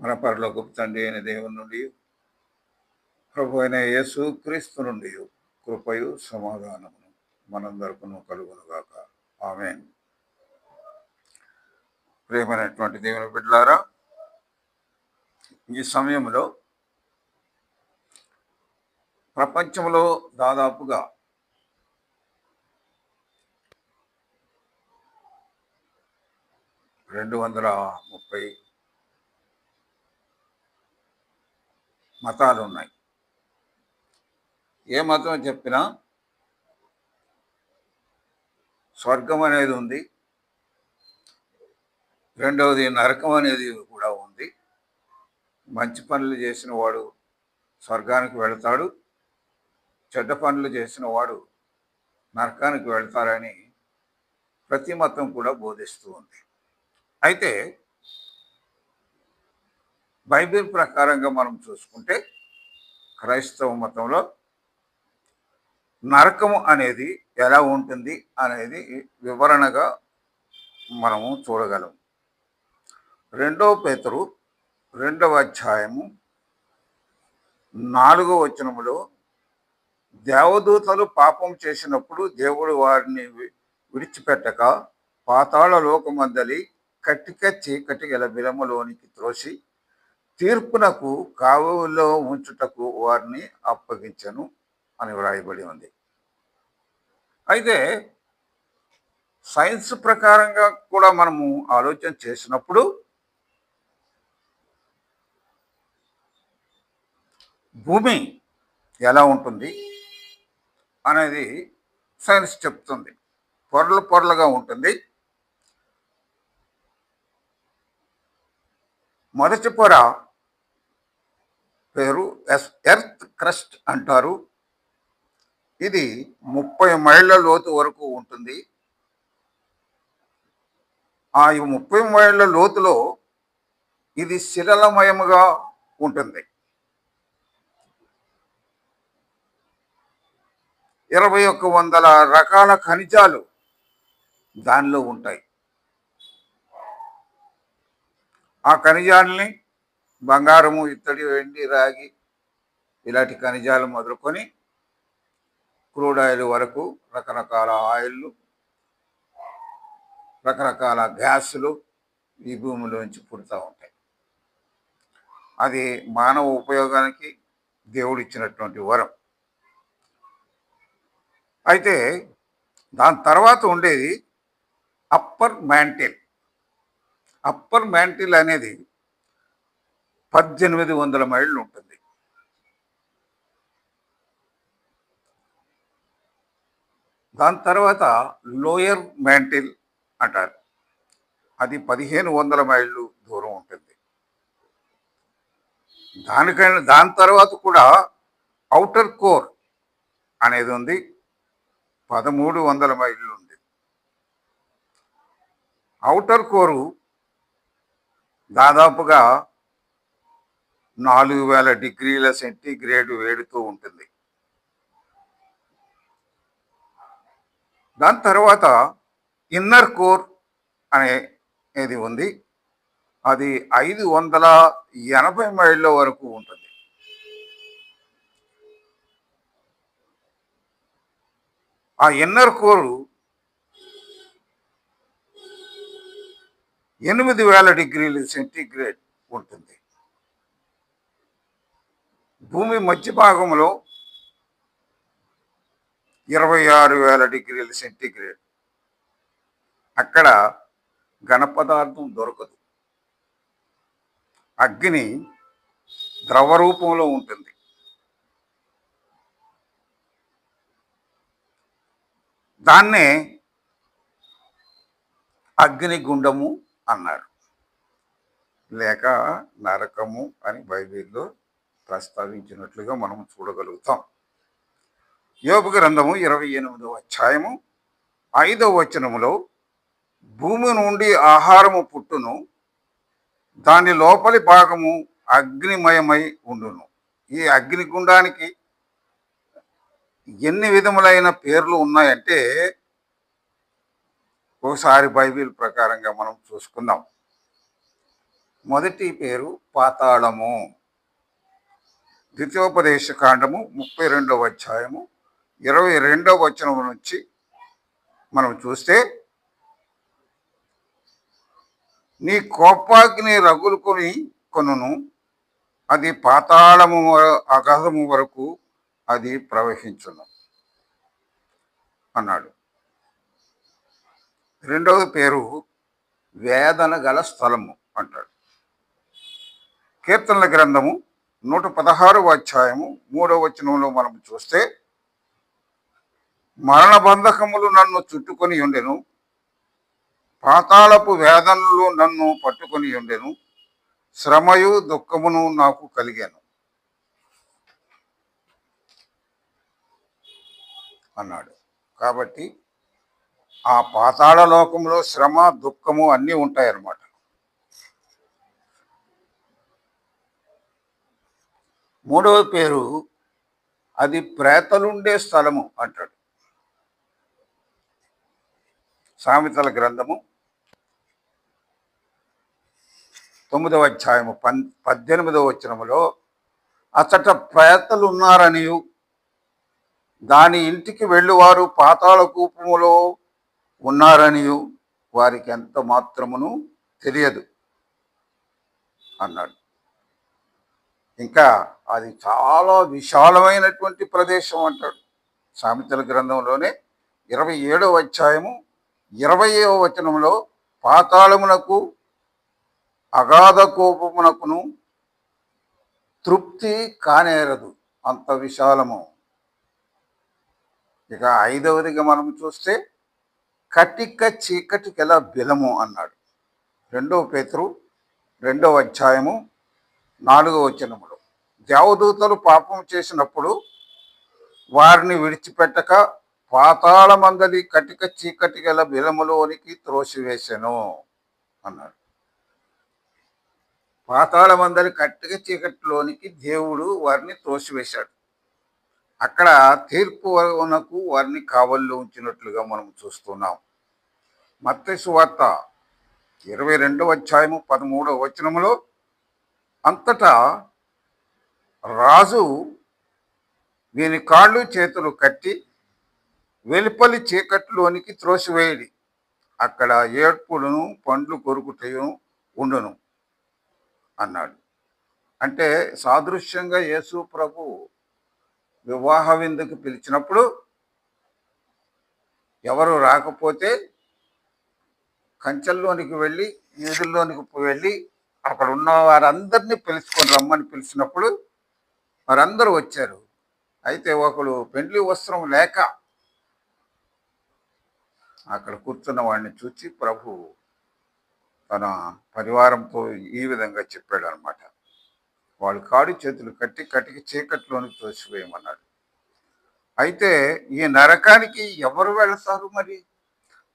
మన పరలోకపు తండ్రి అయిన దేవుని నుండి ప్రభు అయిన యేసు క్రీస్తు నుండి కృపయు సమాధానమును మనందరకును కలుగునుగాక. ఆమేన్. ప్రియమైనటువంటి దేవుని బిడ్డలారా, ఈ సమయంలో ప్రపంచంలో దాదాపుగా 230 మతాలు ఉన్నాయి. ఏ మతం చెప్పినా స్వర్గం అనేది ఉంది, రెండవది నరకం అనేది కూడా ఉంది. మంచి పనులు చేసిన వాడు స్వర్గానికి వెళతాడు, చెడ్డ పనులు చేసిన వాడు నరకానికి వెళతారని ప్రతి మతం కూడా బోధిస్తూ ఉంది. అయితే బైబిల్ ప్రకారంగా మనం చూసుకుంటే క్రైస్తవ మతంలో నరకము అనేది ఎలా ఉంటుంది అనేది వివరణగా మనము చూడగలం. 2 పేతురు 2వ అధ్యాయము 4వ వచనములో, దేవదూతలు పాపం చేసినప్పుడు దేవుడు వారిని విడిచిపెట్టక పాతాళ లోకమందలి కట్టిక చీకటి గల బిలములోనికి త్రోసి తీర్పునకు కావులో ఉంచుటకు వారిని అప్పగించను అని వ్రాయబడి ఉంది. అయితే సైన్స్ ప్రకారంగా కూడా మనము ఆలోచన చేసినప్పుడు భూమి ఎలా ఉంటుంది అనేది సైన్స్ చెప్తుంది. పొరలు పొరలుగా ఉంటుంది. మొదటి పొర పేరు ఎర్త్ క్రస్ట్ అంటారు. ఇది 30 మైళ్ళ లోతు వరకు ఉంటుంది. ఆ 30 మైళ్ళ లోతులో ఇది శిలలమయముగా ఉంటుంది. 2100 రకాల ఖనిజాలు దానిలో ఉంటాయి. ఆ ఖనిజాలని బంగారము, ఇత్తడి, వెండి, రాగి ఇలాంటి ఖనిజాలు మొదలుకొని క్రూడ్ ఆయిల్ వరకు రకరకాల ఆయిల్లు, రకరకాల గ్యాసులు ఈ భూమిలోంచి పుడుతూ ఉంటాయి. అది మానవ ఉపయోగానికి దేవుడు ఇచ్చినటువంటి వరం. అయితే దాని తర్వాత ఉండేది అప్పర్ మ్యాంటిల్. అప్పర్ మ్యాంటిల్ అనేది 1800 మైళ్ళు ఉంటుంది. దాని తర్వాత లోయర్ మ్యాంటిల్ అంటారు. అది 1500 మైళ్ళు దూరం ఉంటుంది. దాని తర్వాత కూడా ఔటర్ కోర్ అనేది ఉంది, 1300 మైళ్ళు ఉంది. ఔటర్ కోరు దాదాపుగా 4000 డిగ్రీల సెంటీగ్రేడ్ వేడితో ఉంటుంది. దాని తర్వాత ఇన్నర్ కోర్ అనేది ఉంది. అది 580 మైళ్ళ వరకు ఉంటుంది. ఆ ఇన్నర్ కోరు 8000 డిగ్రీల సెంటీగ్రేడ్ ఉంటుంది. భూమి మధ్య భాగంలో 26,000 డిగ్రీల సెంటీగ్రేడ్. అక్కడ ఘన పదార్థం దొరకదు. అగ్ని ద్రవ రూపంలో ఉంటుంది. దాన్నే అగ్నిగుండము అన్నారు, లేక నరకము అని బైబిల్లో ప్రస్తావించినట్లుగా మనం చూడగలుగుతాం. యోబు గ్రంథము 28వ అధ్యాయము 5వ వచనములో, భూమి నుండి ఆహారము పుట్టును, దాని లోపలి భాగము అగ్నిమయమై ఉండును. ఈ అగ్నిగుండానికి ఎన్ని విధములైన పేర్లు ఉన్నాయంటే ఒకసారి బైబిల్ ప్రకారంగా మనం చూసుకుందాం. మొదటి పేరు పాతాళము. ద్వితీయోపదేశ కాండము 32వ అధ్యాయము 22వ వచనం నుంచి మనం చూస్తే, నీ కోపాగ్ని రగులుకొని కొనును, అది పాతాళము అగాధము వరకు అది ప్రవహించును అన్నాడు. రెండవ పేరు వేదన గల స్థలము అంటాడు. కీర్తనల గ్రంథము 116వ అధ్యాయము 3వ వచనంలో మనం చూస్తే, మరణ బంధకములు నన్ను చుట్టుకొని ఉండెను, పాతాళపు వేదనలు నన్ను పట్టుకొని ఉండెను, శ్రమయు దుఃఖమును నాకు కలిగాను అన్నాడు. కాబట్టి ఆ పాతాళ లోకంలో శ్రమ దుఃఖము అన్నీ ఉంటాయన్నమాట. మూడవ పేరు అది ప్రేతలుండే స్థలము అంటాడు. సామెతల గ్రంథము 9వ అధ్యాయము 18వ వచనములో, అచ్చట ప్రేతలు ఉన్నారనియు దాని ఇంటికి వెళ్ళువారు పాతాళ కూపములో ఉన్నారనియు వారికి ఎంత మాత్రమును తెలియదు అన్నాడు. ఇంకా అది చాలా విశాలమైనటువంటి ప్రదేశం అంటాడు. సామెతల గ్రంథంలోనే 27వ అధ్యాయము 20వ వచనంలో, పాతాళమునకు అగాధ కోపమునకును తృప్తి కానేరదు, అంత విశాలము. ఇక 5వదిగా మనం చూస్తే, కటిక చీకటికెల బిలము అన్నాడు. 2 పేతురు 2వ అధ్యాయము 4వ వచనములో, దేవదూతలు పాపం చేసినప్పుడు వారిని విడిచిపెట్టక పాతాళమందలి కటిక చీకటిగల బిలములోనికి త్రోసివేసెను అన్నాడు. పాతాళమందలి కటిక చీకటిలోనికి దేవుడు వారిని త్రోసివేశాడు. అక్కడ తీర్పు వరకు వారిని కావల్లో ఉంచినట్లుగా మనం చూస్తున్నాం. మత్తయి సువార్త 22వ అధ్యాయము 13వ వచనములో, అంతటా రాజు వీని కాళ్ళు చేతులు కట్టి వెలుపలి చీకటిలోనికి త్రోసివేయడి, అక్కడ ఏడ్పులను పండ్లు కొరుకుటయు ఉండును అన్నాడు. అంటే సాదృశ్యంగా యేసు ప్రభు వివాహ విందుకు పిలిచినప్పుడు ఎవరు రాకపోతే కంచెల్లోనికి వెళ్ళి వీధుల్లోనికి వెళ్ళి అక్కడ ఉన్న వారందరినీ పిలుచుకొని రమ్మని పిలిచినప్పుడు వారందరూ వచ్చారు. అయితే ఒకడు పెండ్లి వస్త్రం లేక అక్కడ కూర్చున్న వాడిని చూచి ప్రభు తన పరివారంతో ఈ విధంగా చెప్పాడు అనమాట. వాళ్ళు కాడి చేతులు కట్టి కటికి చీకట్లోనికి తోసివేయమన్నాడు. అయితే ఈ నరకానికి ఎవరు వెళతారు మరి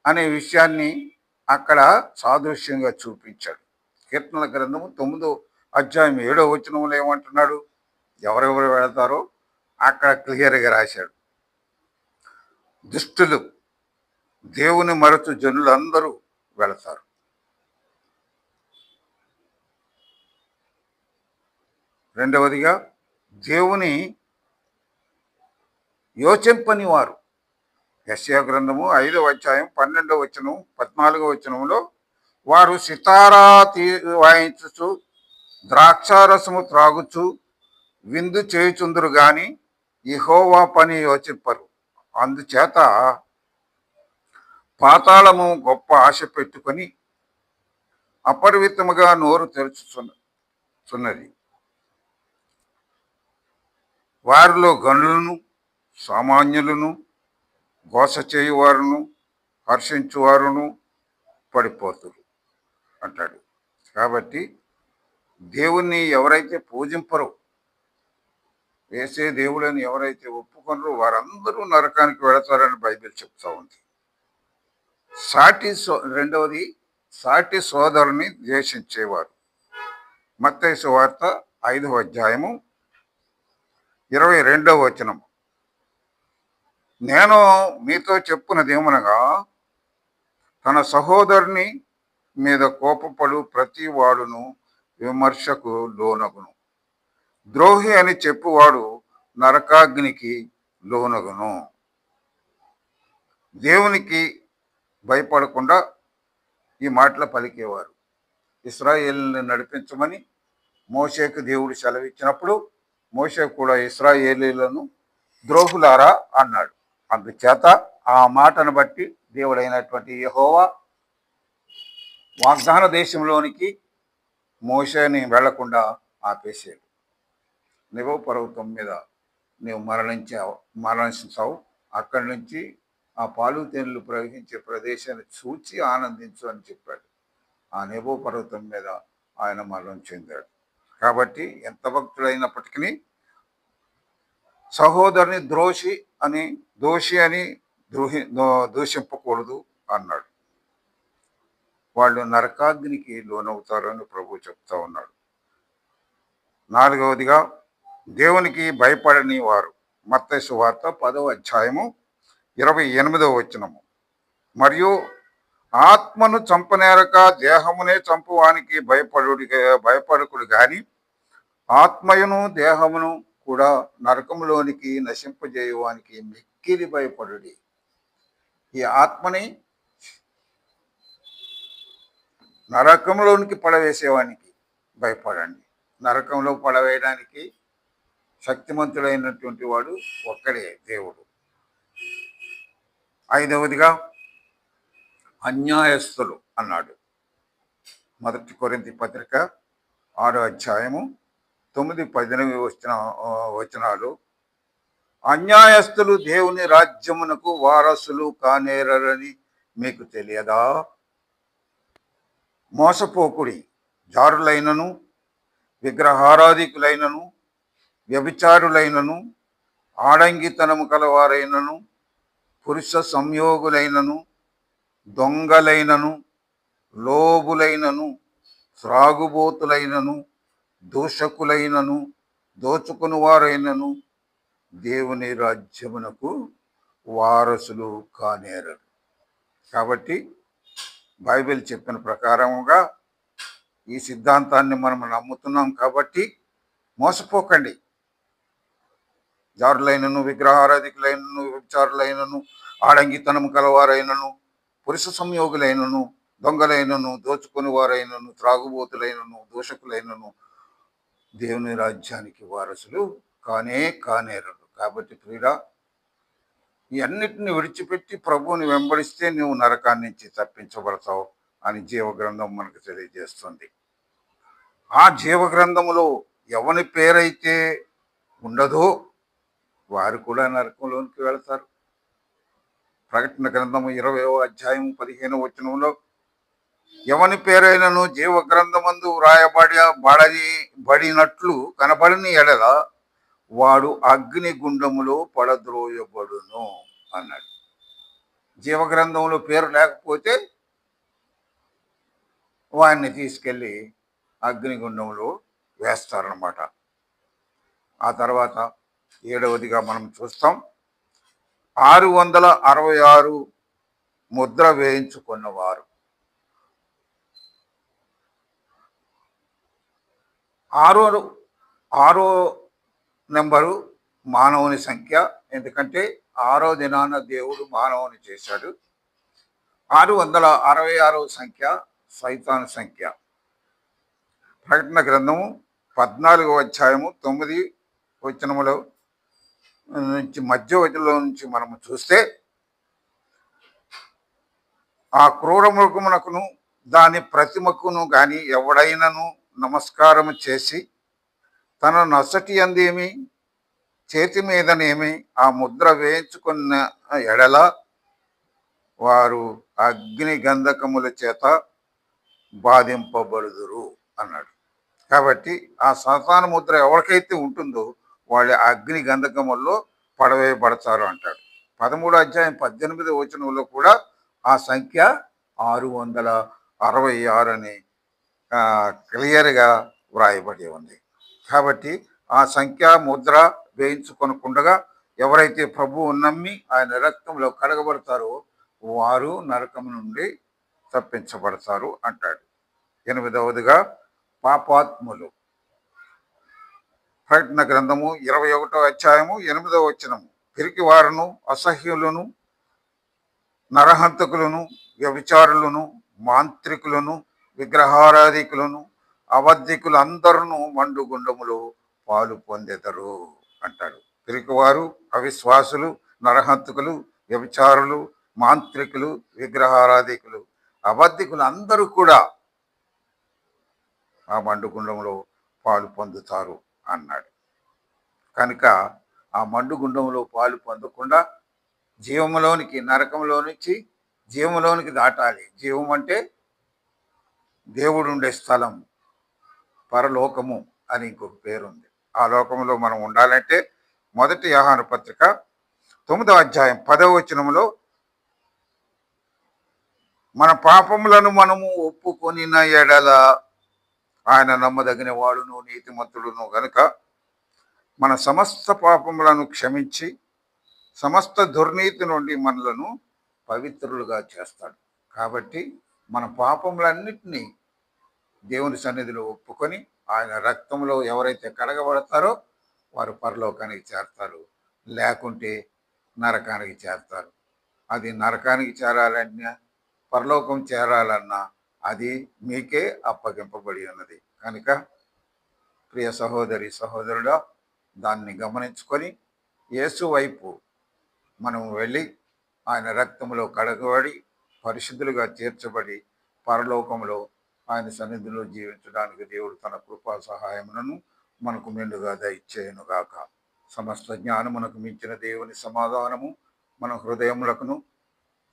అనే విషయాన్ని అక్కడ సాదృశ్యంగా చూపించాడు. కీర్తనల గ్రంథము 9వ అధ్యాయం 7వ వచనంలో ఏమంటున్నాడు, ఎవరెవరు వెళతారో అక్కడ క్లియర్గా రాశాడు. దుష్టులు, దేవుని మరచు జనులందరూ వెళతారు. రెండవదిగా దేవుని యోచింపని వారు. యెషయా గ్రంథము 5వ అధ్యాయం 12వ వచనం 14వ వచనంలో, వారు సితారా వాయించుచు ద్రాక్షారసము త్రాగుచు విందు చేయుచుందురు గాని యెహోవా పని యోచింపరు. అందుచేత పాతాళము గొప్ప ఆశ పెట్టుకొని అపరిమితముగా నోరు తెరుచుచున్నది. వారిలో గనులను, సామాన్యులను, గోస చేయువారును, హర్షించువారును పడిపోతురు అంటాడు. కాబట్టి దేవుణ్ణి ఎవరైతే పూజింపరో, వేసే దేవుళ్ళని ఎవరైతే ఒప్పుకొనరో వారందరూ నరకానికి వెళతారని బైబిల్ చెప్తా ఉంది. రెండవది సాటి సోదరుని ద్వేషించేవారు. మత్తయి సువార్త 5వ అధ్యాయము 22వ వచనం, నేను మీతో చెప్పున్నదేమనగా, తన సహోదరుని మీద కోపపడు ప్రతి వాడును విమర్శకు లోనగును. ద్రోహి అని చెప్పువాడు నరకాగ్నికి లోనగును. దేవునికి భయపడకుండా ఈ మాటలు పలికేవారు. ఇశ్రాయేలుని నడిపించమని మోషేకు దేవుడు సెలవిచ్చినప్పుడు మోషే కూడా ఇశ్రాయేలీలను ద్రోహులారా అన్నాడు. అందుచేత ఆ మాటను బట్టి దేవుడైనటువంటి యెహోవా వాగ్దాన దేశంలోనికి మోషేని వెళ్లకుండా ఆపేసాడు. నెబో పర్వతం మీద నీవు మరణించావు. అక్కడి నుంచి ఆ పాలు తేనెలు ప్రవహించే ప్రదేశాన్ని చూచి ఆనందించు అని చెప్పాడు. ఆ నెబో పర్వతం మీద ఆయన మరణం చెందాడు. కాబట్టి ఎంత భక్తుడైనప్పటికీ సహోదరుని దోషి అని దూషింపకూడదు అన్నాడు. వాళ్ళు నరకాగ్నికి లోనవుతారని ప్రభు చెప్తా ఉన్నాడు. 4వదిగా దేవునికి భయపడని వారు. మత్తయి సువార్త 10వ అధ్యాయము 28వ వచనము. మరియు ఆత్మను చంపనేరక దేహమునే చంపువానికి భయపడకుడు గాని ఆత్మయును దేహమును కూడా నరకములోనికి నశింపజేయువానికి మిక్కిలి భయపడుడి. ఈ ఆత్మని నరకంలోనికి పడవేసేవానికి భయపడండి. నరకంలో పడవేయడానికి శక్తిమంతుడైనటువంటి వాడు ఒక్కడే దేవుడు. 5వదిగా అన్యాయస్తులు అన్నాడు. 1 కొరింథీ పత్రిక 6వ అధ్యాయము 9-10 వచనాలు. అన్యాయస్తులు దేవుని రాజ్యమునకు వారసులు కానేరని మీకు తెలియదా? మోసపోకుడి. జారులైనను విగ్రహారాధికులైనను వ్యభిచారులైనను ఆడంగితనము కలవారైనను పురుష సంయోగులైనను దొంగలైనను లోబులైనను త్రాగుబోతులైనను దూషకులైనను దోచుకుని వారైనను దేవుని రాజ్యమునకు వారసులు కానేరరు. కాబట్టి బైబిల్ చెప్పిన ప్రకారముగా ఈ సిద్ధాంతాన్ని మనం నమ్ముతున్నాం. కాబట్టి మోసపోకండి. జారులైనను విగ్రహారాధికులైనను వ్యభిచారులైనను ఆడంగితనము కలవారైనను పురుష సంయోగులైనను దొంగలైనను దోచుకుని వారైనను త్రాగుబోతులైనను దూషకులైనను దేవుని రాజ్యానికి వారసులు కానేరరు. కాబట్టి ప్రియుడా, ఈ అన్నిటిని విడిచిపెట్టి ప్రభువుని వెంబడిస్తే నువ్వు నరకాన్ని నుంచి తప్పించబడతావు అని జీవగ్రంథం మనకు తెలియజేస్తుంది. ఆ జీవగ్రంథములో ఎవరి పేరైతే ఉండదో వారు కూడా నరకంలోనికి వెళతారు. ప్రకటన గ్రంథము 20వ అధ్యాయం 15వ వచనంలో ఎవని పేరైనను జీవగ్రంథమందు బడినట్లు కనబడిన ఎడల వాడు అగ్ని గుండములో పడద్రోయబడును అన్నాడు. జీవగ్రంథంలో పేరు లేకపోతే వాడిని తీసుకెళ్ళి అగ్నిగుండంలో వేస్తారన్నమాట. ఆ తర్వాత 7వదిగా మనం చూస్తాం, 666 ముద్ర వేయించుకున్నవారు. 6వ నెంబరు మానవుని సంఖ్య. ఎందుకంటే 6వ దినాన దేవుడు మానవుని చేశాడు. 666వ సంఖ్య సైతాను సంఖ్య. ప్రకటన గ్రంథము 14వ అధ్యాయము 9 వచనములో నుంచి మధ్య వచనంలో నుంచి మనము చూస్తే, ఆ క్రూర మృగమునకును దాని ప్రతిమకును గాని ఎవడైనను నమస్కారము చేసి తన నొసటి అందేమి చేతి మీదనేమి ఆ ముద్ర వేయించుకున్న ఎడల వారు అగ్ని గంధకముల చేత బాధింపబడుదురు అన్నాడు. కాబట్టి ఆ సాతాను ముద్ర ఎవరికైతే ఉంటుందో వాళ్ళు అగ్ని గంధకముల్లో పడవేయబడతారు అంటాడు. 13వ అధ్యాయం 18వ వచనంలో కూడా ఆ సంఖ్య 666 అని క్లియర్గా వ్రాయబడి ఉంది. కాబట్టి ఆ సంఖ్య ముద్ర వేయించుకొనకుండా ఎవరైతే ప్రభువు నమ్మి ఆయన రక్తంలో కడగబడతారో వారు నరకం నుండి తప్పించబడతారు అంటాడు. 8వదిగా పాపాత్ములు. ప్రకటన గ్రంథము 21వ అధ్యాయము 8వ వచనము. పిరికివారును, అసహ్యులను, నరహంతకులను, వ్యభిచారులను, మాంత్రికులను, విగ్రహారాధికులను, అబద్ధికులందరూ మండుగుండములో పాలు పొందెదరు అంటాడు. పిరికివారు, అవిశ్వాసులు, నరహంతకులు, వ్యభిచారులు, మాంత్రికులు, విగ్రహారాధికులు, అబద్ధికులు అందరూ కూడా ఆ మండుగుండంలో పాలు పొందుతారు అన్నాడు. కనుక ఆ మండుగుండంలో పాలు పొందకుండా జీవములోనికి, నరకంలో నుంచి జీవములోనికి దాటాలి. జీవం అంటే దేవుడు ఉండే స్థలం, పరలోకము అని ఇంకొక పేరుంది. ఆ లోకంలో మనం ఉండాలంటే 1 యోహాను పత్రిక 9వ అధ్యాయం 10వ వచనంలో మన పాపములను మనము ఒప్పుకొనిన ఎడల ఆయన నమ్మదగిన వాడును నీతిమంతుడును గనుక మన సమస్త పాపములను క్షమించి సమస్త దుర్నీతి నుండి మనలను పవిత్రులుగా చేస్తాడు. కాబట్టి మన పాపములన్నిటినీ దేవుని సన్నిధిలో ఒప్పుకొని ఆయన రక్తంలో ఎవరైతే కడగబడతారో వారు పరలోకానికి చేరతారు, లేకుంటే నరకానికి చేరతారు. అది నరకానికి చేరాలన్నా పరలోకం చేరాలన్నా అది మీకే అప్పగింపబడి ఉన్నది. కనుక ప్రియ సహోదరి సహోదరుడా, దాన్ని గమనించుకొని యేసు వైపు మనం వెళ్ళి ఆయన రక్తంలో కడగబడి పరిశుద్ధులుగా తీర్చబడి పరలోకంలో ఆయన సన్నిధిలో జీవించడానికి దేవుడు తన కృపా సహాయములను మనకు మెండుగా దయచేయునుగాక. సమస్త జ్ఞానమునకు మించిన దేవుని సమాధానము మన హృదయములకును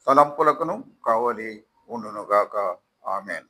తలంపులకును కావలి ఉండునుగాక. ఆమెన్.